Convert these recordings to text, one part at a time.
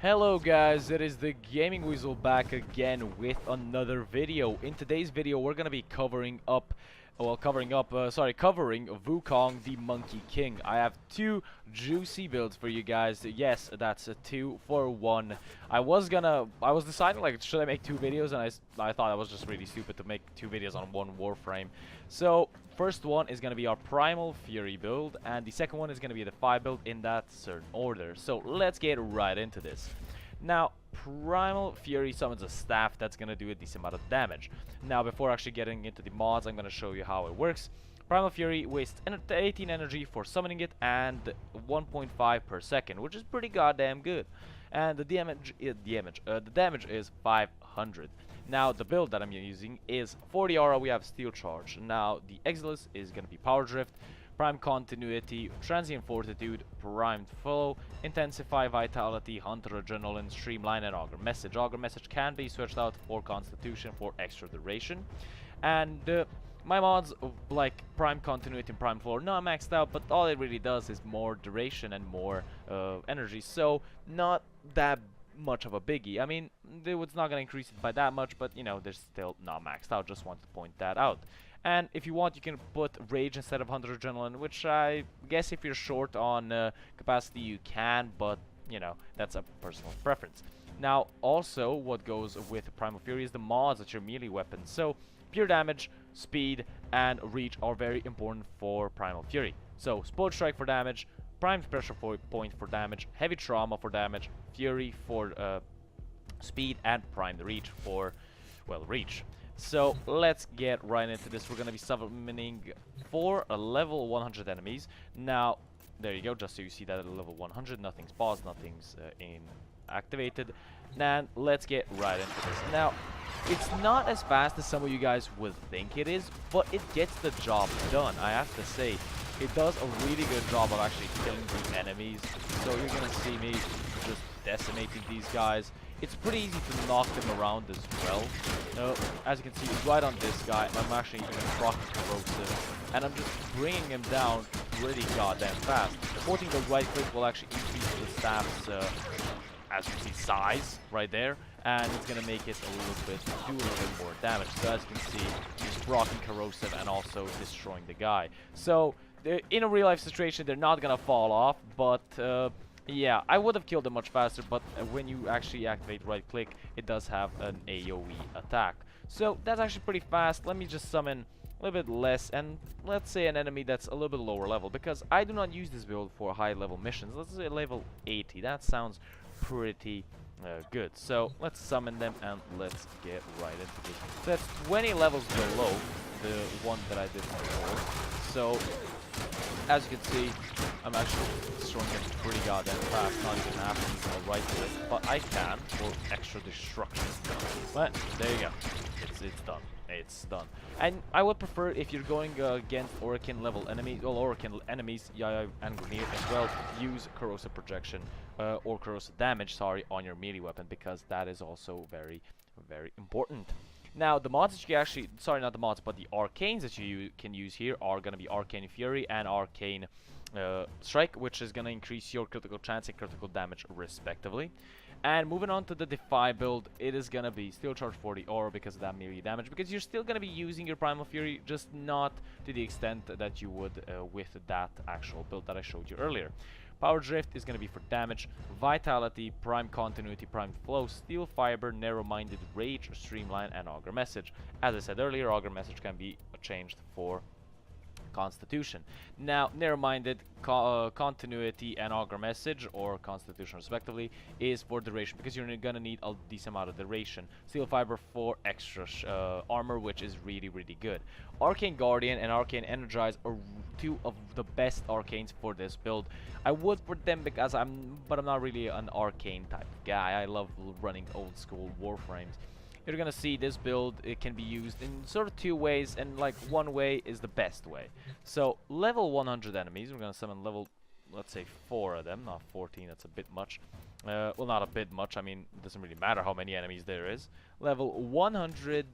Hello guys, it is the Gaming Weasel back again with another video. In today's video we're gonna be covering Wukong the Monkey King. I have two juicy builds for you guys. Yes, that's a 2-for-1. I was deciding like should I make two videos, and I thought I was just really stupid to make two videos on one Warframe. So first one is gonna be our Primal Fury build, and the second one is gonna be the 5 build in that certain order. So let's get right into this. Now, Primal Fury summons a staff that's gonna do a decent amount of damage. Now, before actually getting into the mods, I'm gonna show you how it works. Primal Fury wastes 18 energy for summoning it and 1.5 per second, which is pretty goddamn good. And the damage is 500. Now, the build that I'm using is 40 aura. We have Steel Charge. Now, the Exilus is gonna be Power Drift, Prime Continuity, Transient Fortitude, Primed Flow, Intensify Vitality, Hunter Adrenaline, Streamline, and Augur Message. Augur Message can be switched out for Constitution for extra duration. And my mods like Prime Continuity and Prime Flow are not maxed out, but all it really does is more duration and more energy, so not that much of a biggie. I mean, it's not going to increase it by that much, but you know, they're still not maxed out. Just want to point that out. And if you want, you can put Rage instead of Hunter Adrenaline, which I guess if you're short on capacity you can, but you know, that's a personal preference. Now, also, what goes with Primal Fury is the mods at your melee weapons. So, pure damage, speed, and reach are very important for Primal Fury. So, Spode Strike for damage, Primed Pressure Point for damage, Heavy Trauma for damage, Fury for speed, and Primed Reach for, well, reach. So let's get right into this. We're going to be summoning 4 level 100 enemies. Now, there you go, just so you see that at level 100, nothing's paused, nothing's activated. And let's get right into this. Now, it's not as fast as some of you guys would think it is, but it gets the job done. I have to say, it does a really good job of actually killing the enemies. So you're going to see me just decimating these guys. It's pretty easy to knock them around as well. As you can see, right on this guy, I'm actually even proccing corrosive, and I'm just bringing him down pretty goddamn fast. Supporting the right click will actually increase the staff's, as you can see, size right there, and it's gonna make it do a little bit more damage. So as you can see, just proccing corrosive and also destroying the guy. So in a real life situation, they're not gonna fall off, but yeah, I would have killed them much faster, but when you actually activate right click, it does have an AoE attack. So that's actually pretty fast. Let me just summon a little bit less, and let's say an enemy that's a little bit lower level, because I do not use this build for high level missions. Let's say level 80. That sounds pretty good. So let's summon them and let's get right into this. So that's 20 levels below the one that I did before. So as you can see, I'm actually destroying them pretty goddamn fast, not even having a right click, but I can for extra destruction. But there you go, it's done. It's done. And I would prefer, if you're going against Orokin level enemies, well, Orokin enemies, yeah, and Grenadier as well, use corrosive projection or corrosive damage, sorry, on your melee weapon, because that is also very, very important. Now, the mods that you actually, sorry, not the mods, but the arcanes that you can use here are going to be Arcane Fury and Arcane Strike, which is going to increase your critical chance and critical damage respectively. And moving on to the Defy build, it is going to be Steel Charge 40 aura because of that melee damage, because you're still going to be using your Primal Fury, just not to the extent that you would with that actual build that I showed you earlier. Power Drift is going to be for damage, Vitality, Prime Continuity, Prime Flow, Steel Fiber, Narrow-Minded, Rage, Streamline, and Augur Message. As I said earlier, Augur Message can be changed for Constitution. Now, Narrow-Minded, Continuity, and Augur Message, or Constitution respectively, is for duration, because you're gonna need a decent amount of duration. Steel Fiber for extra armor, which is really, really good. Arcane Guardian and Arcane Energize are two of the best arcanes for this build. I would put them because I'm not really an arcane type of guy. I love running old school Warframes. You're gonna see this build, it can be used in sort of two ways, and like one way is the best way. So level 100 enemies, we're gonna summon level, let's say 4 of them, not 14, that's a bit much. Well, not a bit much, I mean, it doesn't really matter how many enemies there is. Level 100,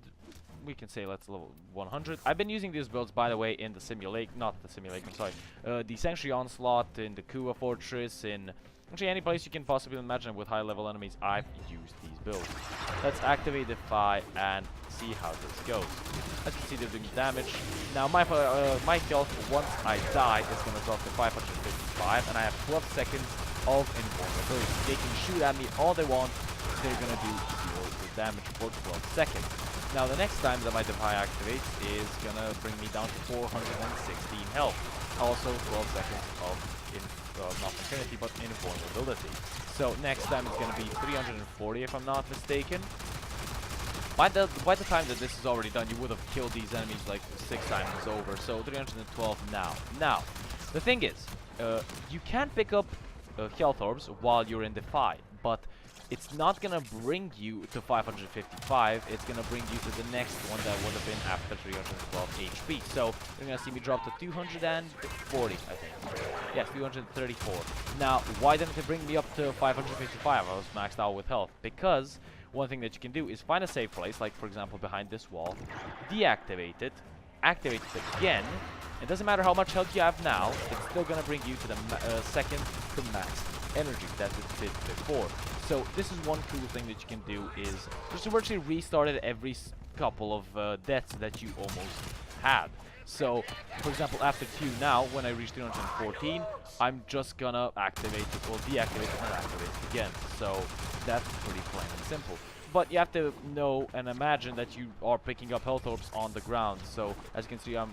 we can say let's level 100. I've been using these builds, by the way, in the simulation, not the simulation, sorry, the Sanctuary Onslaught, in the Kua Fortress, in Actually, any place you can possibly imagine with high-level enemies, I've used these builds. Let's activate Defy and see how this goes. As you can see, they're doing damage. Now, my health, once I die, is going to drop to 555, and I have 12 seconds of invulnerability. They can shoot at me all they want. They're going to do 0 damage for 12 seconds. Now, the next time that my Defy activates is going to bring me down to 416 health. Also, 12 seconds of not infinity, but invulnerability. So next time it's going to be 340 if I'm not mistaken. By the time that this is already done, you would have killed these enemies like 6 times over. So 312 now. Now, the thing is, you can pick up health orbs while you're in Defy, but it's not gonna bring you to 555, it's gonna bring you to the next one that would have been after 312 HP. So you're gonna see me drop to 240, I think. Yes, 234. Now, why didn't it bring me up to 555? I was maxed out with health. Because one thing that you can do is find a safe place, like for example behind this wall, deactivate it, activate it again. It doesn't matter how much health you have now, it's still gonna bring you to the second to max energy that it did before. So this is one cool thing that you can do, is just to virtually restart it every couple of deaths that you almost had. So, for example, after 2 now, when I reach 314, I'm just gonna activate it, or deactivate it and activate it again. So that's pretty plain and simple. But you have to know and imagine that you are picking up health orbs on the ground. So as you can see, I'm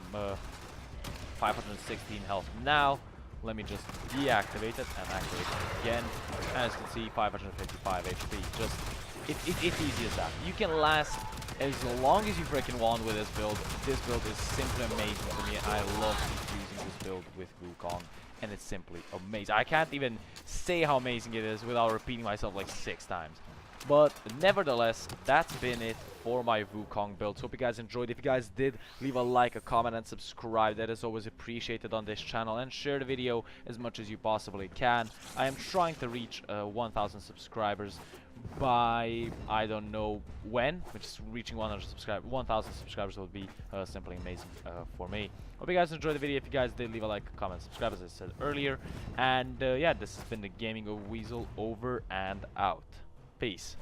516 health now. Let me just deactivate it and activate it again. And as you can see, 555 HP. Just, it's easy as that. You can last as long as you freaking want with this build. This build is simply amazing for me. I love using this build with Wukong, and it's simply amazing. I can't even say how amazing it is without repeating myself like 6 times. But nevertheless, that's been it for my Wukong builds. Hope you guys enjoyed. If you guys did, leave a like, a comment, and subscribe. That is always appreciated on this channel. And share the video as much as you possibly can. I am trying to reach 1,000 subscribers by I don't know when, which is reaching 1,000 subscribers would be simply amazing for me. Hope you guys enjoyed the video. If you guys did, leave a like, comment, subscribe as I said earlier. And yeah, this has been the Gaming of Weasel, over and out. Peace.